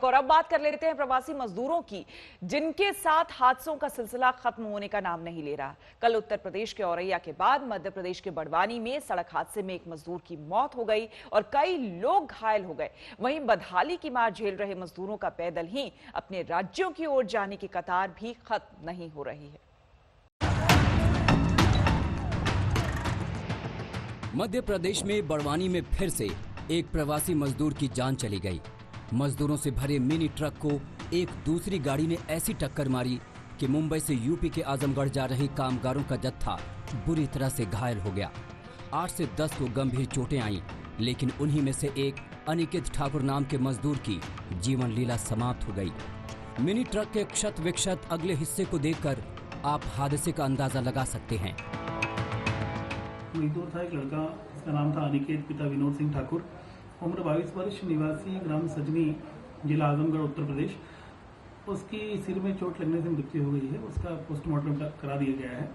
और अब बात कर लेते हैं प्रवासी मजदूरों की, जिनके साथ हादसों का सिलसिला खत्म होने का नाम नहीं ले रहा। कल उत्तर प्रदेश के औरैया के बाद मध्य प्रदेश के बड़वानी में सड़क हादसे में एक मजदूर की मौत हो गई और कई लोग घायल हो गए। वहीं बदहाली की मार झेल रहे मजदूरों का पैदल ही अपने राज्यों की ओर जाने की कतार भी खत्म नहीं हो रही है। मध्य प्रदेश में बड़वानी में फिर से एक प्रवासी मजदूर की जान चली गई। मजदूरों से भरे मिनी ट्रक को एक दूसरी गाड़ी ने ऐसी टक्कर मारी कि मुंबई से यूपी के आजमगढ़ जा रहे कामगारों का जत्था बुरी तरह से घायल हो गया। 8 से 10 को गंभीर चोटें आईं, लेकिन उन्हीं में से एक अनिकेत ठाकुर नाम के मजदूर की जीवन लीला समाप्त हो गई। मिनी ट्रक के क्षत विक्षत अगले हिस्से को देखकर आप हादसे का अंदाजा लगा सकते हैं। मजदूर था एक लड़का, इसका नाम था अनिकेत, पिता विनोद सिंह ठाकुर, उम्र 22 वर्ष, निवासी ग्राम सजनी, जिला आजमगढ़, उत्तर प्रदेश। उसकी सिर में चोट लगने से मृत्यु हो गई है। उसका पोस्टमार्टम करा दिया गया है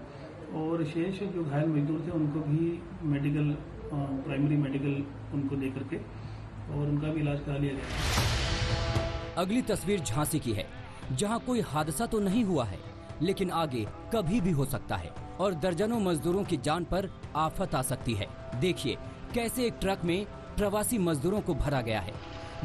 और शेष जो घायल मजदूर थे उनको भी मेडिकल, प्राइमरी मेडिकल उनको दे करके और उनका भी इलाज करा लिया गया है। अगली तस्वीर झांसी की है, जहां कोई हादसा तो नहीं हुआ है, लेकिन आगे कभी भी हो सकता है और दर्जनों मजदूरों की जान पर आफत आ सकती है। देखिए कैसे एक ट्रक में प्रवासी मजदूरों को भरा गया है।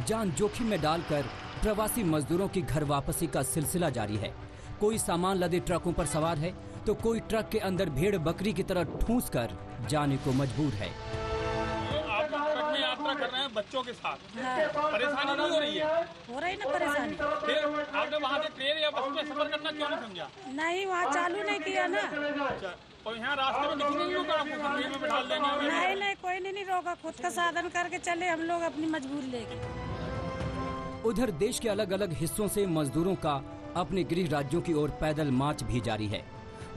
जान जोखिम में डालकर प्रवासी मजदूरों की घर वापसी का सिलसिला जारी है। कोई सामान लदे ट्रकों पर सवार है तो कोई ट्रक के अंदर भेड़ बकरी की तरह ठूंस कर जाने को मजबूर है। आप ट्रक में यात्रा कर रहे हैं बच्चों के साथ, परेशानी नहीं हो रही है? हो रही ना परेशानी। फिर आपने वहाँ से ट्रेन या बस में सफर करना क्यों नहीं समझा? नहीं, वहाँ चालू नहीं किया ना। अच्छा, और यहाँ रास्ते में किसी नहीं रोका आपको ट्रेन में बिठा देंगे? नहीं, कोई नहीं रोका, खुद का साधन करके चले हम लोग अपनी मजबूरी लेके। उधर देश के अलग अलग हिस्सों से मजदूरों का अपने गृह राज्यों की ओर पैदल मार्च भी जारी है।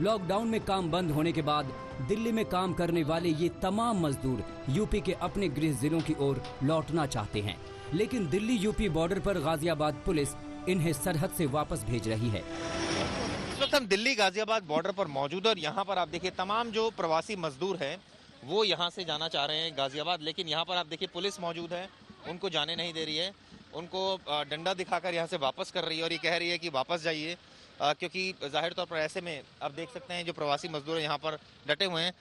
लॉकडाउन में काम बंद होने के बाद दिल्ली में काम करने वाले ये तमाम मजदूर यूपी के अपने गृह जिलों की ओर लौटना चाहते हैं, लेकिन दिल्ली यूपी बॉर्डर पर गाजियाबाद पुलिस इन्हें सरहद से वापस भेज रही है। इस वक्त हम दिल्ली गाजियाबाद बॉर्डर पर मौजूद और यहाँ पर आप देखिए तमाम जो प्रवासी मजदूर हैं वो यहाँ से जाना चाह रहे हैं गाजियाबाद, लेकिन यहाँ पर आप देखिए पुलिस मौजूद है, उनको जाने नहीं दे रही है, उनको डंडा दिखाकर यहाँ से वापस कर रही है और ये कह रही है कि वापस जाइए, क्योंकि जाहिर तौर पर ऐसे में आप देख सकते हैं जो प्रवासी मजदूर यहाँ पर डटे हुए हैं,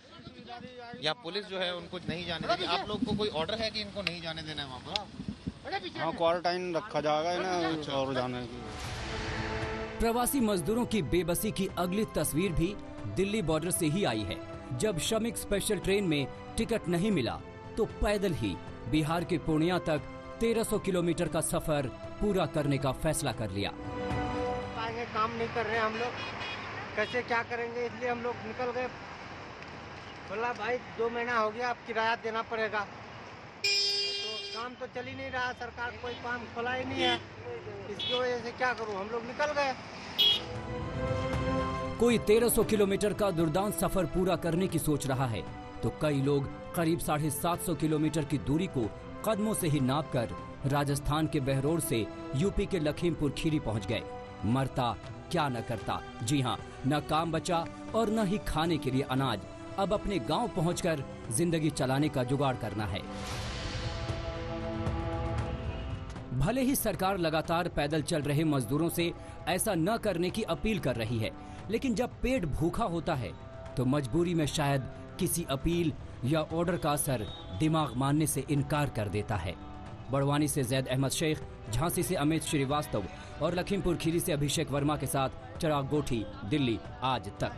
यहाँ पुलिस जो है उनको नहीं जाने दे रही। आप लोग को कोई ऑर्डर है कि इनको नहीं जाने देना है वहाँ पर? हाँ, क्वारंटाइन रखा जाएगा ना और जाने की। प्रवासी मजदूरों की बेबसी की अगली तस्वीर भी दिल्ली बॉर्डर से ही आई है, जब श्रमिक स्पेशल ट्रेन में टिकट नहीं मिला तो पैदल ही बिहार के पूर्णिया तक 1300 किलोमीटर का सफर पूरा करने का फैसला कर लिया। काम नहीं कर रहे हम लोग, कैसे क्या करेंगे, इसलिए हम लोग निकल गए। बोला भाई 2 महीना हो गया, अब किराया देना पड़ेगा। तो काम तो चल ही नहीं रहा, सरकार कोई काम खोला ही नहीं है, इसकी वजह से क्या करूं, हम लोग निकल गए। कोई 1300 किलोमीटर का दुर्दांत सफर पूरा करने की सोच रहा है तो कई लोग करीब 750 किलोमीटर की दूरी को कदमों से ही नापकर राजस्थान के बहरोड से यूपी के लखीमपुर खीरी पहुंच गए। मरता क्या न करता, जी हाँ, न काम बचा और न ही खाने के लिए अनाज। अब अपने गांव पहुंचकर जिंदगी चलाने का जुगाड़ करना है। भले ही सरकार लगातार पैदल चल रहे मजदूरों से ऐसा न करने की अपील कर रही है, लेकिन जब पेट भूखा होता है तो मजबूरी में शायद किसी अपील या ऑर्डर का असर दिमाग मानने से इनकार कर देता है। बड़वानी से जैद अहमद शेख, झांसी से अमित श्रीवास्तव और लखीमपुर खीरी से अभिषेक वर्मा के साथ चिराग गोठी, दिल्ली आज तक।